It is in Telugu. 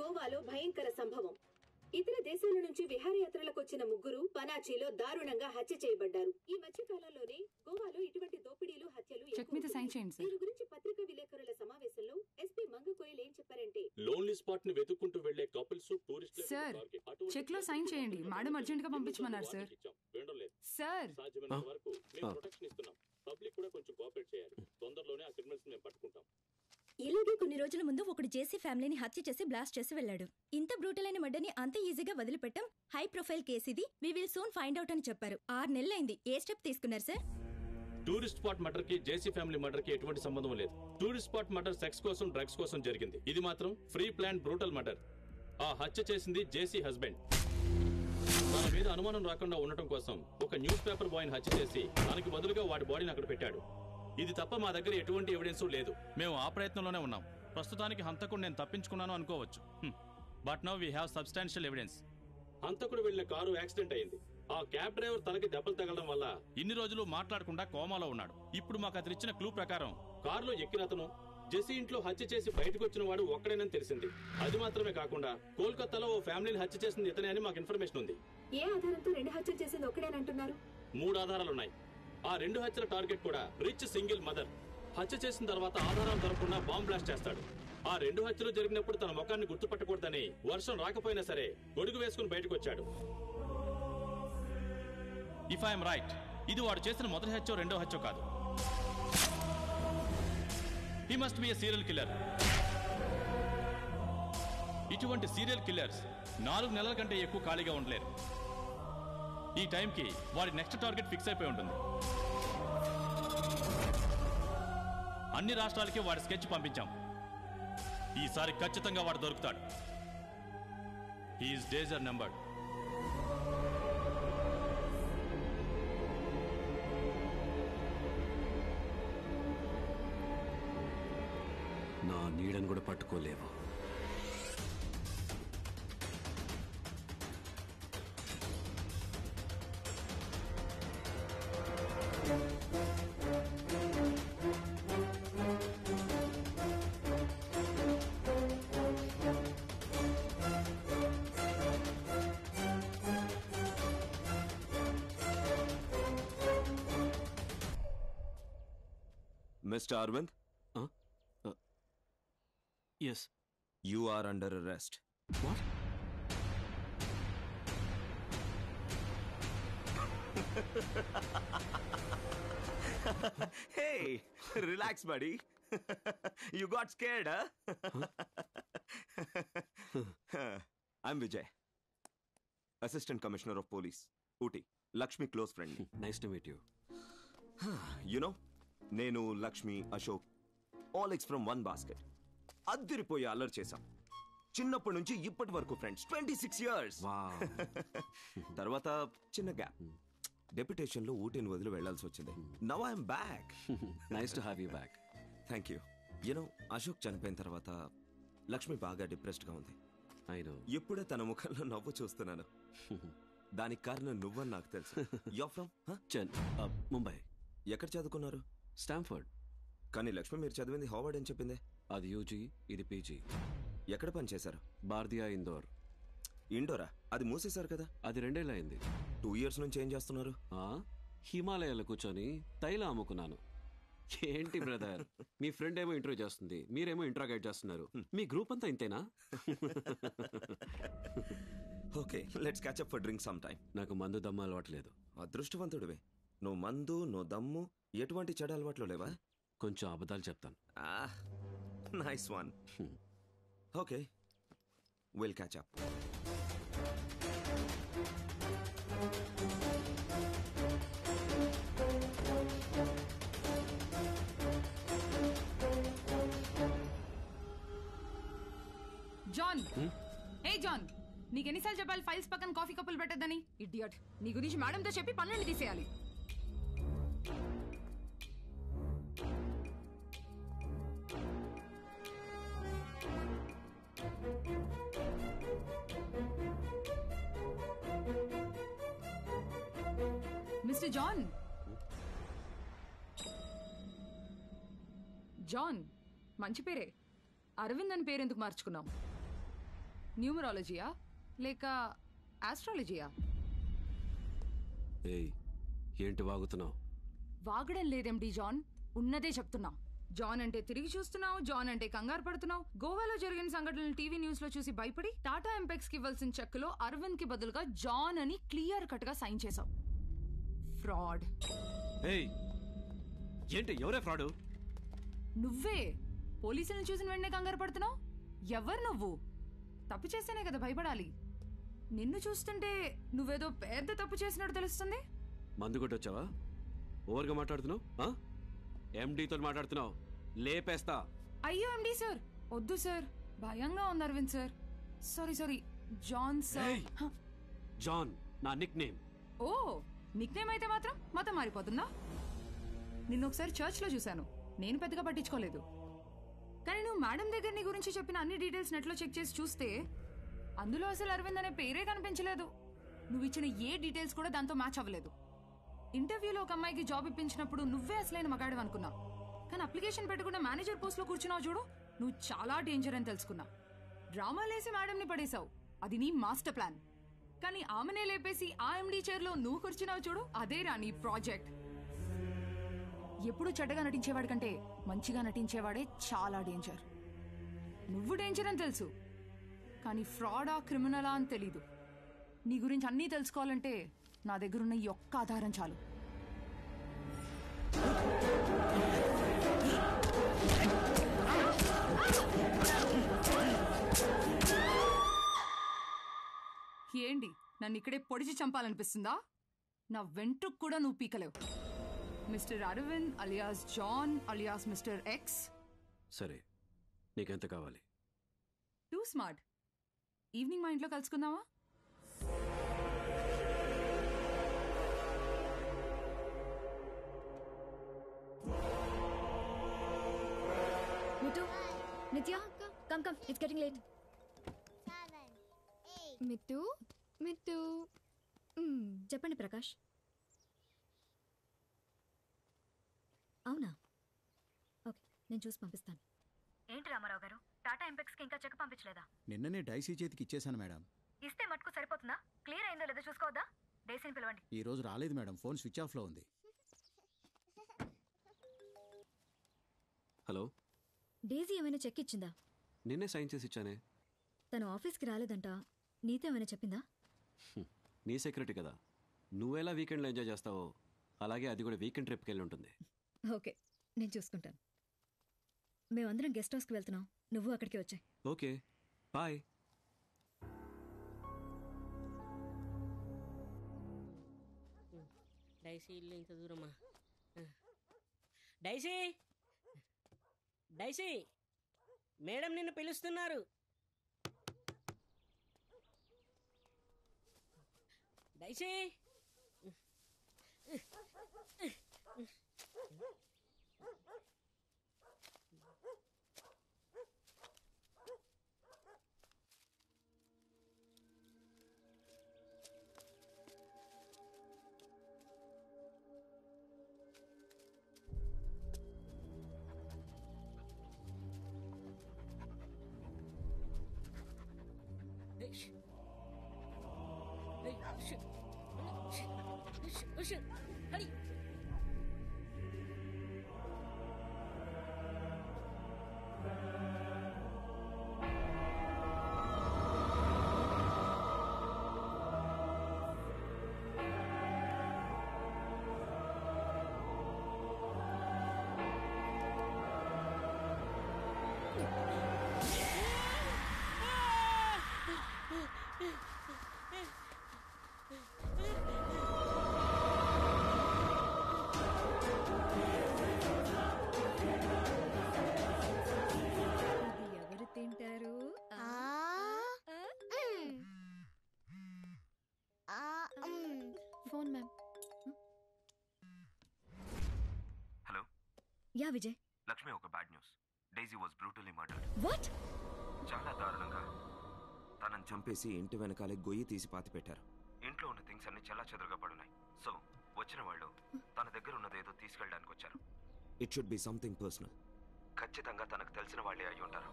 గోవాలో భయంకర సంభవం. ఇతర దేశాల నుంచి విహారయాత్రలకు వచ్చిన ముగ్గురు పనాచీలో దారుణంగా హత్య చేయబడ్డారు. ఈ మధ్య కాలంలోనే గోవాలో ఇటువంటి దోపిడీలు, హత్యలు దీని గురించి పత్రికా విలేకరుల సమావేశంలో ఎస్పీ మంగ కోయల్ ఏం చెప్పారంటే, లోన్లీ స్పాట్ ని వెతుక్కుంటూ వెళ్లే కపుల్స్, టూరిస్టులు సార్ చెక్ లో సైన్ చేయండి, మేడం అర్జెంట్ గా పంపించమన్నారు సార్. సార్ సాధ్యమైనంత వరకు మేము ప్రొటెక్షన్ ఇస్తున్నాం. పబ్లిక్ కూడా కొంచెం కోఆపరేట్ చేయాలి. తొందరలోనే ఆ క్రిమినల్స్ మేము పట్టుకుంటాం. ఇలాగే కొన్ని రోజుల ముందు ఒకడు జేసీ ఫ్యామిలీని హత్య చేసి బ్లాస్ట్ చేసి వెళ్లాడు. ఇంత బ్రూటల్ అయిన మర్డర్ని అంత ఈజీగా వదిలిపెట్టం హై ప్రొఫైల్ కేసు ఇది. We will soon find out అని చెప్పారు. 6 నెలలైంది. ఏ స్టెప్ తీసుకున్నారు సార్? టూరిస్ట్ స్పాట్ మర్డర్ కి జేసీ ఫ్యామిలీ మర్డర్ కి ఎటువంటి సంబంధం లేదు. టూరిస్ట్ స్పాట్ మర్డర్ సెక్స్ కోసం, డ్రగ్స్ కోసం జరిగింది. ఇది మాత్రం ఫ్రీ ప్లాన్ బ్రూటల్ మర్డర్. ఆ హత్య చేసింది జేసీ హస్బెండ్. తన మీద అనుమానం రాకుండా ఉండటం కోసం ఒక న్యూస్ పేపర్ బాయ్ ని హత్య చేసి దానికి బదులుగా వాడి బాడీని అక్కడ పెట్టాడు. ఇది తప్ప మా దగ్గర ఎటువంటి ఎవిడెన్స్ లేదు. మేము ఆ ప్రయత్నంలోనే ఉన్నాం. ప్రస్తుతానికి హంతకుడు నేను తప్పించుకున్నాను అనుకోవచ్చు. But now we have substantial evidence. హంతకుడు వెళ్లిన కారు యాక్సిడెంట్ అయింది. ఆ క్యాబ్ డ్రైవర్ తలకి దెబ్బలు తగలడం వల్ల ఇన్ని రోజులు మాట్లాడకుండా కోమాలో ఉన్నాడు. ఇప్పుడు మాకు అతను ఇచ్చిన క్లూ ప్రకారం కారులో ఎక్కిన అతను జెసీ ఇంట్లో హత్య చేసి బయటకు వచ్చిన వాడు ఒక్కడేనని తెలిసింది. అది మాత్రమే కాకుండా కోల్కతాలో ఓ ఫ్యామిలీని హత్య చేసింది ఇతనే అని మాకు ఇన్ఫర్మేషన్ ఉంది. ఏ ఆధారంతో 2 హత్యలు చేసింది ఒక్కడేనంటున్నారు? 3 ఆధారాలున్నాయి. ఆ 2 హత్యల టార్గెట్ కూడా రిచ్ సింగిల్ మదర్. హత్య చేసిన తర్వాత ఆధారాలు దొరకకుండా బాంబ్ బ్లాస్ట్ చేస్తాడు. ఆ 2 హత్యలు జరిగినప్పుడు తన ముఖాన్ని గుర్తుపట్టకూడదని వర్షం రాకపోయినా సరే గొడుగు వేసుకుని బయటకు వచ్చాడు. ఇఫ్ ఐఎమ్ రైట్, ఇది వాడు చేసిన మొదటి హత్యో రెండో హత్యో కాదు. He must be a serial killer. ఇటువంటి సీరియల్ కిల్లర్స్ 4 నెలల కంటే ఎక్కువ ఖాళీగా ఉండలేరు. ఈ టైంకి వాడి నెక్స్ట్ టార్గెట్ ఫిక్స్ అయిపోయి ఉంటుంది. అన్ని రాష్ట్రాలకి వాడి స్కెచ్ పంపించాం. ఈసారి ఖచ్చితంగా వాడు దొరుకుతాడు. His days are numbered. నా నీడను కూడా పట్టుకోలేవు. Mr. Arvind? Yes. You are under arrest. What? Hey, relax, buddy. You got scared, huh? I'm Vijay, Assistant Commissioner of Police, Ooty. Lakshmi close friend. Nice to meet you. You know, నేను Lakshmi, Ashok, all eggs from one basket. అద్దరిపోయి అల్లరి చేశాం. చిన్నప్పటి నుంచి ఇప్పటి వరకు ఫ్రెండ్స్. 26 years. తర్వాత చిన్న గ్యాప్. డెప్యుటేషన్ లో ఊటీని వదిలి వెళ్లాల్సి వచ్చింది. Now I'm back. Nice to have you back. Thank you. You know, Ashok చనిపోయిన తర్వాత లక్ష్మి బాగా డిప్రెస్డ్ గా ఉంది. ఇప్పుడే తన ముఖంలో నవ్వు చూస్తున్నాను. దానికి కారణం నువ్వని నాకు తెలుసు. You from? ముంబై. ఎక్కడ చదువుకున్నారు? స్టాంఫర్డ్. కానీ లక్ష్మి మీరు చదివింది హార్వర్డ్ అని చెప్పింది. అది యూజీ, ఇది పీజీ. ఎక్కడ పని చేశారు? భారతీయ ఇందోర్. ఇండోరా? అది మూసేశారు కదా. అది 2 ఏళ్ళు అయింది. 2 years నుంచి ఏం చేస్తున్నారు? హిమాలయాలో కూర్చొని తైలం అమ్ముకున్నాను. ఏంటి బ్రదర్, మీ ఫ్రెండ్ ఏమో ఇంటర్వ్యూ చేస్తుంది, మీరేమో ఇంట్రాగేట్ చేస్తున్నారు. మీ గ్రూప్ అంతా ఇంతేనా? Okay, let's catch up for drink some time. నాకు మందు దమ్ము అలవాట్లేదు. అదృష్టవంతుడివే. నువ్వు మందు, నువ్వు దమ్ము, ఎటువంటి చెడు అలవాట్లు లేవా? కొంచెం అబద్ధాలు చెప్తాను. Nice one. Okay, will catch up. John, ఏ జాన్, నీకెన్నిసార్లు చెప్పాలి ఫైల్స్ పక్కన కాఫీ కప్పులు పెట్టద్దని? ఇడియట్. నీ గురించి మేడంతో చెప్పి పనులన్నీ తీసేయాలి. Mister John. జాన్ మంచి పేరే. అరవింద్ అని పేరు ఎందుకు మార్చుకున్నాం? న్యూమరాలజీయా లేక ఆస్ట్రాలజీయా? ఏయ్, ఏంటి వాగుతున్నావు? వాగడం లేదేంటి జాన్, ఉన్నదే చెప్తున్నా. జాన్ అంటే తిరిగి చూస్తున్నావు, జాన్ అంటే కంగారు పడుతున్నావు. గోవాలో జరిగిన సంఘటనలు టీవీ న్యూస్ లో చూసి భయపడి టాటా ఎంపెక్స్ కి ఇవ్వాల్సిన చెక్కులో అరవింద్ కి బదులుగా జాన్ అని క్లియర్ కట్ గా సైన్ చేశావు. ఫ్రాడ్. ఏయ్, ఏంటి ఎవరే ఫ్రాడు? నువ్వే. పోలీసులను చూసిన వెంటనే కంగారు పడుతున్నావు. ఎవరు నువ్వు? తప్పు చేస్తేనే కదా భయపడాలి. నిన్ను చూస్తుంటే నువ్వేదో పెద్ద తప్పు చేసినట్టు తెలుస్తుంది. మందు కొట్టొచ్చావా? ఓవర్గా మాట్లాడుతున్నావు. ఎండీతో మాట్లాడుతున్నావు, లేపేస్తా. అయ్యో ఎండి సార్, వద్దు సార్, భయంగా ఉంది Aravind sir. Sorry John sir. John నా nick name. Oh, nick name అయితే మాత్రం మతం మారిపోతుందా? నిన్ను ఒకసారి చర్చ్ లో చూశాను, నేను పెద్దగా పట్టించుకోలేదు. కానీ నువ్వు మేడం దగ్గర నీ గురించి చెప్పిన అన్ని డీటెయిల్స్ నెట్లో చెక్ చేసి చూస్తే అందులో అసలు అరవింద్ అనే పేరే కనిపించలేదు. నువ్వు ఇచ్చిన ఏ డీటెయిల్స్ కూడా దాంతో మ్యాచ్ అవ్వలేదు. ఇంటర్వ్యూలో ఒక అమ్మాయికి జాబ్ ఇప్పించినప్పుడు నువ్వే అసలైన మగాడు అనుకున్నా. కానీ అప్లికేషన్ పెట్టకుండా మేనేజర్ పోస్ట్ లో కూర్చున్నావు చూడు, నువ్వు చాలా డేంజర్ అని తెలుసుకున్నా. డ్రామాలేసి మేడంని పడేశావు, అది నీ మాస్టర్ ప్లాన్. కానీ ఆమెనే లేపేసి ఆ ఎండీ చైర్ లో నువ్వు కూర్చున్నావు చూడు, అదేరా నీ ప్రాజెక్ట్. ఎప్పుడు చెడ్డగా నటించేవాడి కంటే మంచిగా నటించేవాడే చాలా డేంజర్. నువ్వు డేంజర్ అని తెలుసు, కానీ ఫ్రాడా క్రిమినలా అని తెలీదు. నీ గురించి అన్నీ తెలుసుకోవాలంటే నా దగ్గరున్న ఈ ఒక్క ఆధారం చాలు. ఏంటి, నన్ను ఇక్కడే పొడిచి చంపాలనిపిస్తుందా? నా వెంట్రుకు కూడా నువ్వు పీకలేవు. Mister Arvind alias John alias mister X. సరే, నీకెంత కావాలి? Two smart. ఈవినింగ్ మా ఇంట్లో కలుసుకుందామా? మిట్టు, నిత్య, come it's getting late. Mittu చెప్పండి ప్రకాష్. అవునా, ఓకే, నేను చూసి పంపిస్తాను. ఏంటి రామారావు గారు, టాటా ఎంపెక్స్ కి ఇంకా చెక్ పంపించలేదా? నిన్ననే డైసీ చేతికి ఇచ్చేశాను మేడం. ఇస్తే మటుకు సరిపోతుందా? క్లియర్ అయిందో లేదో చూసుకోవద్దా? డైసీని పిలవండి. ఈ రోజు రాలేదు మేడం, ఫోన్ స్విచ్ ఆఫ్ లో ఉంది. హలో, డేజీ ఏమైనా చెక్ ఇచ్చిందా? నిన్నే సైన్ చేసి ఇచ్చానే. తను ఆఫీస్కి రాలేదంట, నీతో ఏమైనా చెప్పిందా? నీ సెక్యూరిటీ కదా, నువ్వెలా వీకెండ్లో ఎంజాయ్ చేస్తావో అలాగే అది కూడా వీకెండ్ ట్రిప్కి వెళ్ళి ఉంటుంది. ఓకే, నేను చూసుకుంటాను. మేమందరం గెస్ట్ హౌస్కి వెళ్తున్నాం, నువ్వు అక్కడికి వచ్చాయి. Okay, bye. డైసీ ఇల్లు ఇంత దూరమా? డైసీ, డైసీ, మేడం నిన్ను పిలుస్తున్నారు. Daisy, Hari. Phone ma'am. Hello yeah Vijay. Lakshmi, ఒక bad news. Daisy was brutally murdered. What? చాలా దారుణంగా తనని చంపేసి ఇంటి వెనకాలే గొయ్యి తీసి పాతి పెట్టారు. ఇంట్లో ఉన్న థింగ్స్ అన్ని చెల్లా చెదురుగా పడున్నాయి. సో వచ్చిన వాళ్ళు తన దగ్గర ఉన్నదేదో తీసుకెళ్ళడానికి వచ్చారు. It should be something personal. ఖచ్చితంగా తనకు తెలిసిన వాళ్ళే అయి ఉంటారు.